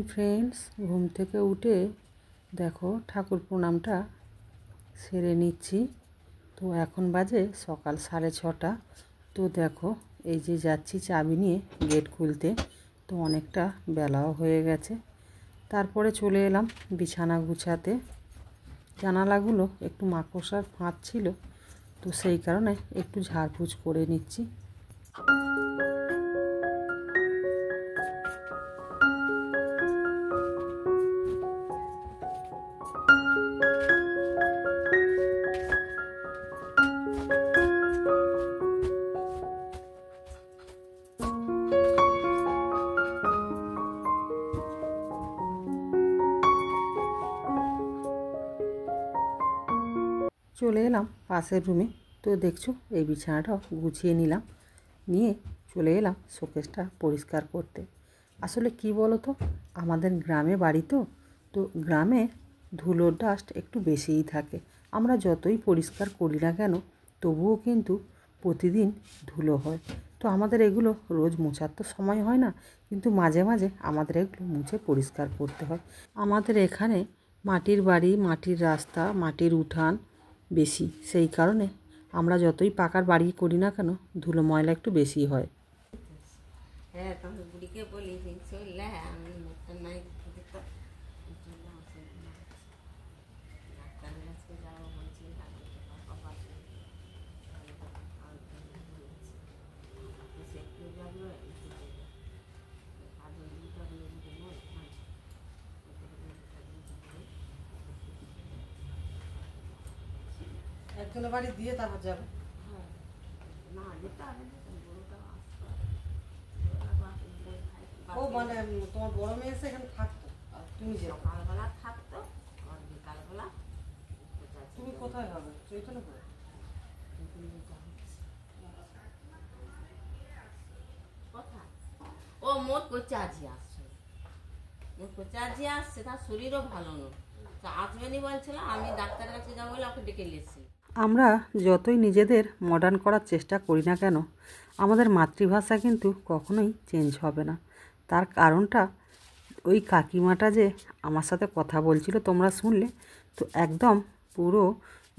Morning friends. ঘুম থেকে উঠে দেখো ঠাকুর প্রণামটা সেরে নিচ্ছি। তো এখন বাজে সকাল 6:30। তো দেখো এই যে যাচ্ছি চাবি নিয়ে গেট খুলতে, তো অনেকটা বেলাও হয়ে গেছে। তারপরে চলে এলাম বিছানা গুছাতে। জানালাগুলো একটু মাকড়সার ফাঁদ ছিল, তো সেই কারণে একটু ঝাড়পোছ করে নিচ্ছি। চলে এলাম পাশের রুমে। তো দেখছো এই বিছানাটাও গুছিয়ে নিলাম, নিয়ে চলে এলাম শোকেসটা পরিষ্কার করতে। আসলে কি বলো তো, আমাদের গ্রামে বাড়ি, তো গ্রামে ধুলোর ডাস্ট একটু বেশিই থাকে। আমরা যতই পরিষ্কার করি না কেন, তবুও কিন্তু প্রতিদিন ধুলো হয়। তো আমাদের এগুলো রোজ মোছার তো সময় হয় না, কিন্তু মাঝে মাঝে আমাদের এগুলো মুছে পরিষ্কার করতে হয়। আমাদের এখানে মাটির বাড়ি, মাটির রাস্তা, মাটির উঠান বেশি, সেই কারণে আমরা যতই পাকার বাড়ি করি না কেন, ধুলো ময়লা একটু বেশি হয়। হ্যাঁ, তখন বুড়িকে বলি চললে আমি নাই একজনের বাড়ি দিয়ে তারপর যাবে। না যেতে হবে ও মানে তোমার বড় মেয়ে এসে এখানে থাকতো আর তুমি যে সকালবেলা থাকতো আর বিকালবেলা তুমি কোথায় হবে? চৈতন্যপুরে। কোথায়? ও মোট করছে আজই আসছে, মোট করছে আজই আসছে। তার শরীরও ভালো নয়, তা আসবেনি বলছিল। আমি ডাক্তারের কাছে যাবো বলে ওকে ডেকে নিয়েছি। আমরা যতই নিজেদের মডার্ন করার চেষ্টা করি না কেন, আমাদের মাতৃভাষা কিন্তু কখনোই চেঞ্জ হবে না। তার কারণটা ওই কাকিমাটা যে আমার সাথে কথা বলছিল, তোমরা শুনলে তো, একদম পুরো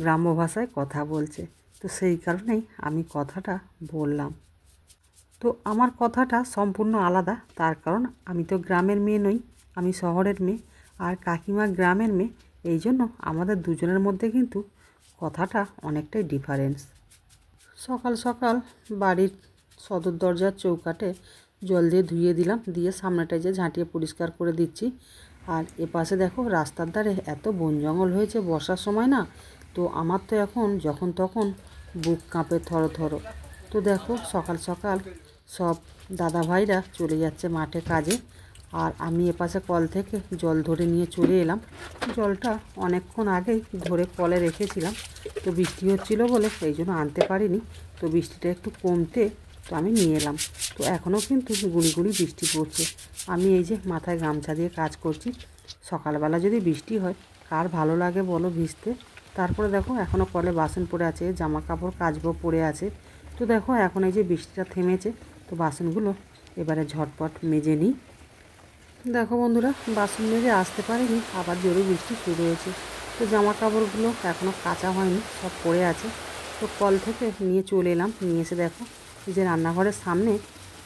গ্রাম্য ভাষায় কথা বলছে। তো সেই কারণেই আমি কথাটা বললাম। তো আমার কথাটা সম্পূর্ণ আলাদা, তার কারণ আমি তো গ্রামের মেয়ে নই, আমি শহরের মেয়ে, আর কাকিমা গ্রামের মেয়ে। এই জন্য আমাদের দুজনের মধ্যে কিন্তু কথাটা অনেকটাই ডিফারেন্স। সকাল সকাল বাড়ির সদর দরজার চৌকাঠে জল দিয়ে ধুয়ে দিলাম, দিয়ে সামনেটায় যে ঝাঁটিয়ে পরিষ্কার করে দিচ্ছি। আর এপাশে দেখো রাস্তার ধারে এত বন জঙ্গল হয়েছে বর্ষার সময় না, তো আমার তো এখন যখন তখন বুক কাঁপে থরো থরো। তো দেখো সকাল সকাল সব দাদা ভাইরা চলে যাচ্ছে মাঠে কাজে, আর আমি এপাশে কল থেকে জল ধরে নিয়ে চলে এলাম। জলটা অনেকক্ষণ আগেই ধরে কলে রেখেছিলাম, তো বৃষ্টি হচ্ছিল বলে এই জন্য আনতে পারিনি। তো বৃষ্টিটা একটু কমতে তো আমি নিয়ে এলাম। তো এখনও কিন্তু গুঁড়ি গুঁড়ি বৃষ্টি পড়ছে। আমি এই যে মাথায় গামছা দিয়ে কাজ করছি। সকালবেলা যদি বৃষ্টি হয় কার ভালো লাগে বলো ভিজতে। তারপরে দেখো এখনও কলে বাসন পড়ে আছে, জামা কাপড় কাচবো পড়ে আছে। তো দেখো এখন এই যে বৃষ্টিটা থেমেছে, তো বাসনগুলো এবারে ঝটপট মেজে নিই। দেখো বন্ধুরা, বাসন মেজে আসতে পারিনি, আবার জোরে বৃষ্টি শুরু হয়েছে। তো জামা কাপড়গুলো এখনও কাচা হয়নি, সব পড়ে আছে। তো কল থেকে নিয়ে চলে এলাম, নিয়ে এসে দেখো এই যে রান্নাঘরের সামনে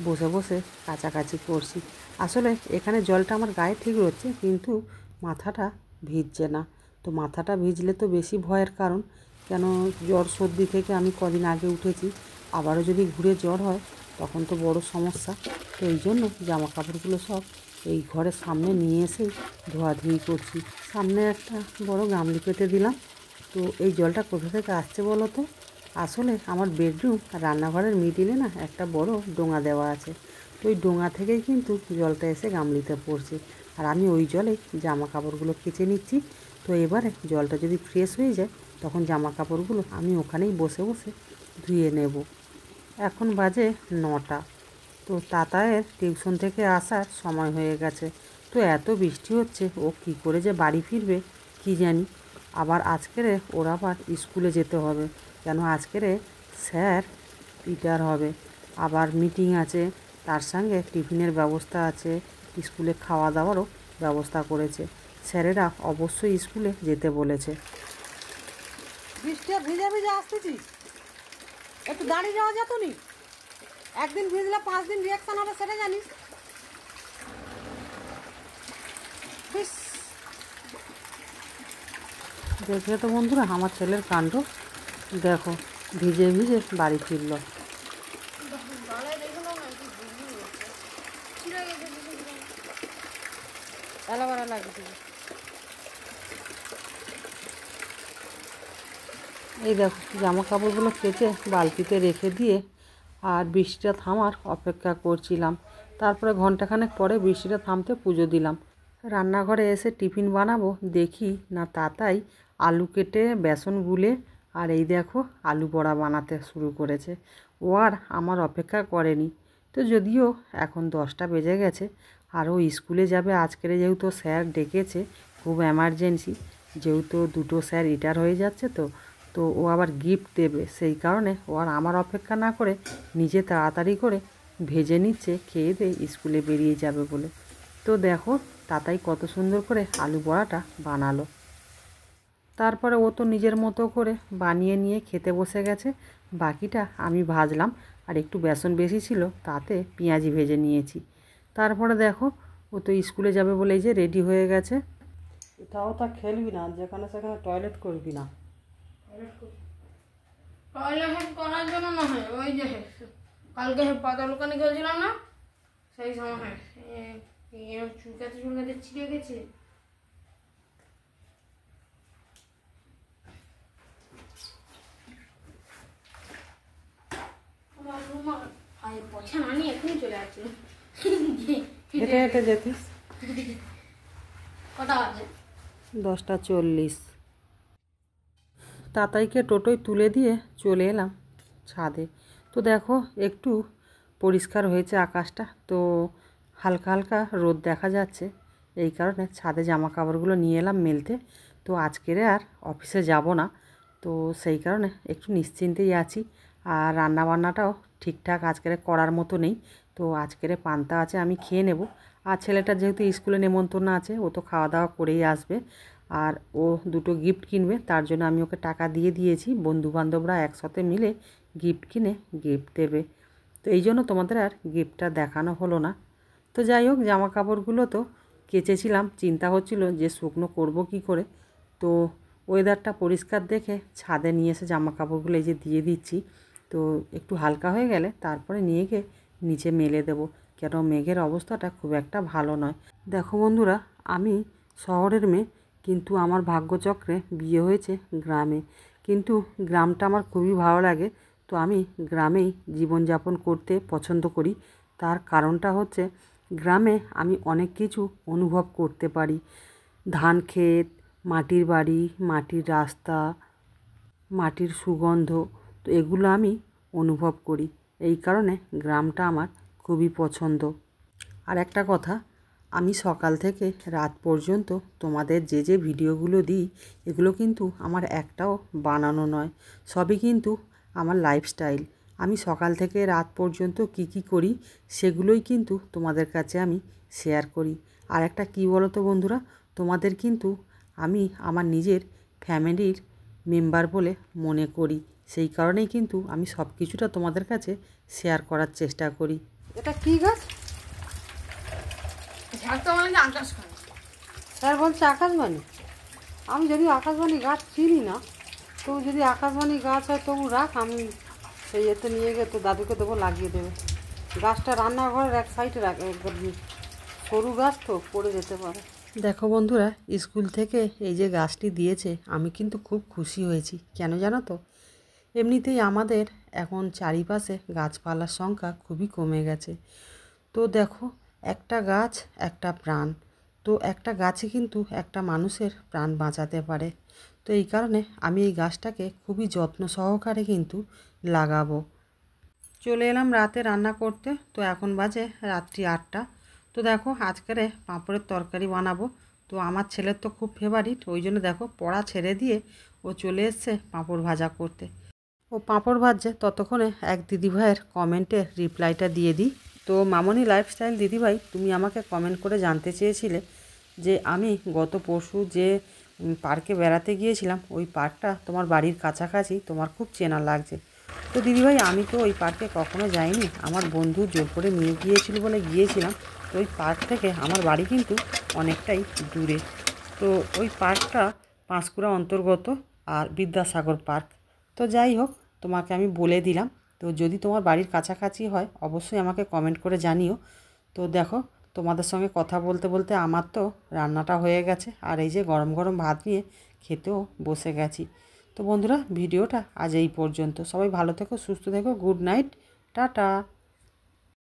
বসে বসে কাচাকাচি করছি। আসলে এখানে জলটা আমার গায়ে ঠিক রয়েছে, কিন্তু মাথাটা ভিজছে না। তো মাথাটা ভিজলে তো বেশি ভয়ের কারণ, কেন জ্বর সর্দি থেকে আমি কদিন আগে উঠেছি, আবারও যদি ঘুরে জ্বর হয় তখন তো বড় সমস্যা। তো এই জন্য জামা কাপড়গুলো সব এই ঘরের সামনে নিয়ে এসে ধোয়াধুয়ি করছি। সামনে একটা বড় গামলি পেতে দিলাম। তো এই জলটা কোথা থেকে আসছে বলো তো? আসলে আমার বেডরুম আর রান্নাঘরের মিডিলে না একটা বড় ডোঙা দেওয়া আছে। তো ওই ডোঙা থেকেই কিন্তু জলটা এসে গামলিতে পড়ছে, আর আমি ওই জলে জামা কাপড়গুলো কেচে নিচ্ছি। তো এবারে জলটা যদি ফ্রেশ হয়ে যায় তখন জামা কাপড়গুলো আমি ওখানেই বসে বসে ধুয়ে নেব। এখন বাজে 9টা। তো তাতায়ের টিউশন থেকে আসার সময় হয়ে গেছে। তো এত বৃষ্টি হচ্ছে, ও কী করে যে বাড়ি ফিরবে কী জানি। আবার আজকেরে ওর আবার স্কুলে যেতে হবে, কেন আজকেরে স্যার রিটায়ার হবে। আবার মিটিং আছে, তার সঙ্গে টিফিনের ব্যবস্থা আছে, স্কুলে খাওয়া দাওয়ারও ব্যবস্থা করেছে। স্যারেরা অবশ্যই স্কুলে যেতে বলেছে। বৃষ্টি ভিজে ভিজে আসতেছিস, একটু দাঁড়িয়ে যাওয়া যেত নি? একদিন ভিজলে 5 দিন রিয়াকশন হবে, সেটা জানিস? দেখলে তো বন্ধুরা আমার ছেলের কাণ্ড, দেখো ভিজে ভিজে বাড়ি ফিরল। এই দেখো জামা কাপড়গুলো কেচে বালতিতে রেখে দিয়ে আর বৃষ্টিটা থামার অপেক্ষা করছিলাম। তারপরে ঘন্টাখানেক পরে বৃষ্টিটা থামতে পুজো দিলাম। রান্নাঘরে এসে টিফিন বানাবো, দেখি না তাতাই আলু কেটে বেসন গুলে আর এই দেখো আলু বড়া বানাতে শুরু করেছে। ও আর আমার অপেক্ষা করেনি। তো যদিও এখন 10টা বেজে গেছে, আর ও স্কুলে যাবে আজকের, যেহেতু স্যার ডেকেছে খুব এমার্জেন্সি, যেহেতু 2টো স্যার রিটায়ার হয়ে যাচ্ছে, তো ও আবার গিফট দেবে, সেই কারণে ও আর আমার অপেক্ষা না করে নিজে তাড়াতাড়ি করে ভেজে নিচ্ছে, খেয়ে দিয়ে স্কুলে বেরিয়ে যাবে বলে। তো দেখো তাতাই কত সুন্দর করে আলু বড়াটা বানালো। তারপরে ও তো নিজের মতো করে বানিয়ে নিয়ে খেতে বসে গেছে। বাকিটা আমি ভাজলাম, আর একটু বেসন বেশি ছিল তাতে পেঁয়াজি ভেজে নিয়েছি। তারপরে দেখো ও তো স্কুলে যাবে বলে এই যে রেডি হয়ে গেছে। তাও তা খেলবি না, যেখানে সেখানে টয়লেট করবি না। টয়লেট করার জন্য না, হয় ওই যে কালকে পাতা দোকানে গেছিলাম না, সেই সময় চুলকাতে চুলকাতে ছিঁড়ে গেছে। পছা না নিয়ে এখনই চলে আসছিল। হেঁটে হেঁটে যেতিস। কটা বাজে? 10টা 40। তাতাইকে টোটোয় তুলে দিয়ে চলে এলাম ছাদে। তো দেখো একটু পরিষ্কার হয়েছে আকাশটা, তো হালকা হালকা রোদ দেখা যাচ্ছে, এই কারণে ছাদে জামা কাপড়গুলো নিয়ে এলাম মেলতে। তো আজকের আর অফিসে যাব না, তো সেই কারণে একটু নিশ্চিন্তেই আছি। আর রান্নাবান্নাটাও ঠিকঠাক আজকের করার মতো নেই, তো আজকের পান্তা আছে, আমি খেয়ে নেব। আর ছেলেটার যেহেতু স্কুলে নেমন্তন্ন আছে, ও তো খাওয়া দাওয়া করেই আসবে, আর ও 2টো গিফট কিনবে, তার জন্য আমি ওকে টাকা দিয়ে দিয়েছি। বন্ধুবান্ধবরা একসাথে মিলে গিফট কিনে গিফট দেবে, তো এই জন্য তোমাদের আর গিফটটা দেখানো হলো না। তো যাই হোক, জামা কাপড়গুলো তো কেচেছিলাম, চিন্তা হচ্ছিল যে শুকনো করব কি করে। তো ওয়েদারটা পরিষ্কার দেখে ছাদে নিয়ে এসে জামা কাপড়গুলো এই যে দিয়ে দিচ্ছি। তো একটু হালকা হয়ে গেলে তারপরে নিয়ে গিয়ে নিচে মেলে দেবো, কেন মেঘের অবস্থাটা খুব একটা ভালো নয়। দেখো বন্ধুরা, আমি শহরের মেয়ে, কিন্তু আমার ভাগ্যচক্রে বিয়ে হয়েছে গ্রামে। কিন্তু গ্রামটা আমার খুবই ভালো লাগে, তো আমি গ্রামেই জীবনযাপন করতে পছন্দ করি। তার কারণটা হচ্ছে গ্রামে আমি অনেক কিছু অনুভব করতে পারি। ধান ক্ষেত, মাটির বাড়ি, মাটির রাস্তা, মাটির সুগন্ধ, তো এগুলো আমি অনুভব করি। এই কারণে গ্রামটা আমার খুবই পছন্দ। আর একটা কথা, আমি সকাল থেকে রাত পর্যন্ত তোমাদের যে যে ভিডিওগুলো দিই, এগুলো কিন্তু আমার একটাও বানানো নয়, সবই কিন্তু আমার লাইফস্টাইল। আমি সকাল থেকে রাত পর্যন্ত কি কি করি সেগুলোই কিন্তু তোমাদের কাছে আমি শেয়ার করি। আর একটা কী বলো তো বন্ধুরা, তোমাদের কিন্তু আমি আমার নিজের ফ্যামিলির মেম্বার বলে মনে করি, সেই কারণেই কিন্তু আমি সব কিছুটা তোমাদের কাছে শেয়ার করার চেষ্টা করি। এটা কী গাছ? আকাশবাণী। স্যার বলছে আকাশবাণী। আমি যদি আকাশবাণী গাছ চিনি না, তো যদি আকাশবাণী গাছ হয় তবু রাখ, আমি সেই এতে নিয়ে গিয়ে তো দাদুকে দেবো, লাগিয়ে দেবে। গাছটা রান্নাঘরের এক সাইডে রাখ, সরু গাছ তো পড়ে যেতে পারে। দেখো বন্ধুরা, স্কুল থেকে এই যে গাছটি দিয়েছে, আমি কিন্তু খুব খুশি হয়েছি। কেন জানো তো? এমনিতেই আমাদের এখন চারিপাশে গাছপালার সংখ্যা খুবই কমে গেছে। তো দেখো, একটা গাছ একটা প্রাণ, তো একটা গাছে কিন্তু একটা মানুষের প্রাণ বাঁচাতে পারে। তো এই কারণে আমি এই গাছটাকে খুবই যত্ন সহকারে কিন্তু লাগাবো। চলে এলাম রাতে রান্না করতে, তো এখন বাজে রাত্রি 8টা। তো দেখো আজকের পাঁপড়ের তরকারি বানাবো। তো আমার ছেলের তো খুব ফেভারিট, ওই জন্য দেখো পড়া ছেড়ে দিয়ে ও চলে এসছে পাঁপড় ভাজা করতে। ও পাঁপড় ভাজছে, ততক্ষণে এক দিদিভাইয়ের কমেন্টে রিপ্লাইটা দিয়ে দিই। তো মামনি লাইফস্টাইল দিদিভাই, তুমি আমাকে কমেন্ট করে জানতে চেয়েছিলে যে আমি গত পরশু যে পার্কে বেড়াতে গিয়েছিলাম, ওই পার্কটা তোমার বাড়ির কাছাকাছি, তোমার খুব চেনা লাগছে। তো দিদিভাই আমি তো ওই পার্কে কখনো যাইনি, আমার বন্ধু জোর করে নিয়ে গিয়েছিল বলে গিয়েছিলাম। তো ওই পার্ক থেকে আমার বাড়ি কিন্তু অনেকটাই দূরে। তো ওই পার্কটা পাঁশকুড়া অন্তর্গত, আর বিদ্যাসাগর পার্ক। তো যাই হোক, তোমাকে আমি বলে দিলাম। তো যদি তোমার বাড়ির কাছাকাছি হয় অবশ্যই আমাকে কমেন্ট করে জানিও। তো দেখো, তোমাদের সঙ্গে কথা বলতে বলতে আমার তো রান্নাটা হয়ে গেছে, আর এই যে গরম গরম ভাত নিয়ে খেতেও বসে গেছি। তো বন্ধুরা, ভিডিওটা আজ এই পর্যন্ত। সবাই ভালো থেকো, সুস্থ থেকো, গুড নাইট, টাটা।